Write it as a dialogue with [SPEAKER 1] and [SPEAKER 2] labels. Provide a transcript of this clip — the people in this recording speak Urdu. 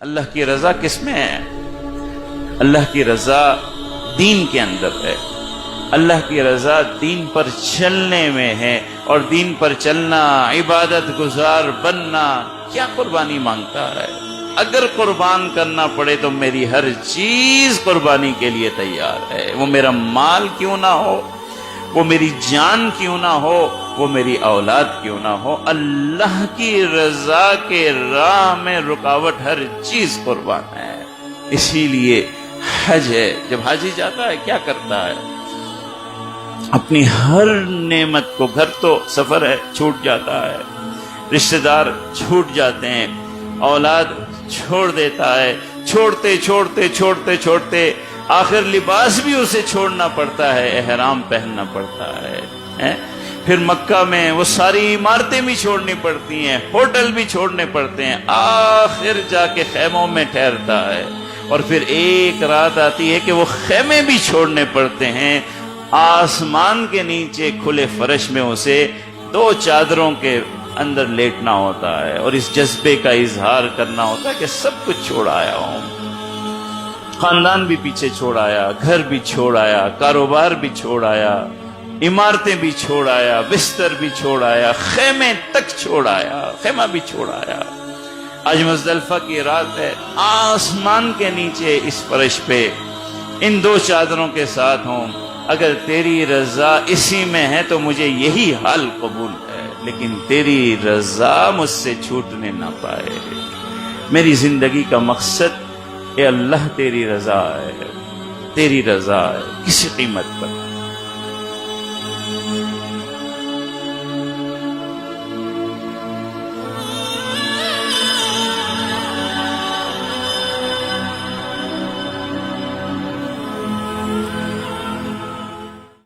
[SPEAKER 1] اللہ کی رضا کس میں ہے؟ اللہ کی رضا دین کے اندر ہے۔ اللہ کی رضا دین پر چلنے میں ہے، اور دین پر چلنا، عبادت گزار بننا کیا قربانی مانگتا ہے؟ اگر قربان کرنا پڑے تو میری ہر چیز قربانی کے لیے تیار ہے۔ وہ میرا مال کیوں نہ ہو، وہ میری جان کیوں نہ ہو، وہ میری اولاد کیوں نہ ہو، اللہ کی رضا کے راہ میں رکاوٹ ہر چیز قربان ہے۔ اسی لیے حج ہے، جب حاجی جاتا ہے کیا کرتا ہے؟ اپنی ہر نعمت کو، گھر تو سفر ہے چھوٹ جاتا ہے، رشتہ دار چھوٹ جاتے ہیں، اولاد چھوڑ دیتا ہے، چھوڑتے چھوڑتے چھوڑتے چھوڑتے آخر لباس بھی اسے چھوڑنا پڑتا ہے، احرام پہننا پڑتا ہے۔ پھر مکہ میں وہ ساری عمارتیں بھی چھوڑنی پڑتی ہیں، ہوٹل بھی چھوڑنے پڑتے ہیں، آخر جا کے خیموں میں ٹھہرتا ہے، اور پھر ایک رات آتی ہے کہ وہ خیمے بھی چھوڑنے پڑتے ہیں۔ آسمان کے نیچے کھلے فرش میں اسے 2 چادروں کے اندر لیٹنا ہوتا ہے، اور اس جذبے کا اظہار کرنا ہوتا ہے کہ سب کچھ چھوڑ آیا ہوں، خاندان بھی پیچھے چھوڑ آیا، گھر بھی چھوڑ آیا، کاروبار بھی چھوڑ آیا، عمارتیں بھی چھوڑ آیا، بستر بھی چھوڑ آیا، خیمے تک چھوڑ آیا، خیمہ بھی چھوڑ آیا۔ آج مزدلفہ کی رات ہے، آسمان کے نیچے اس فرش پہ ان 2 چادروں کے ساتھ ہوں، اگر تیری رضا اسی میں ہے تو مجھے یہی حال قبول ہے، لیکن تیری رضا مجھ سے چھوٹنے نہ پائے۔ میری زندگی کا مقصد اے اللہ تیری رضا ہے، تیری رضا ہے، کسی قیمت پر۔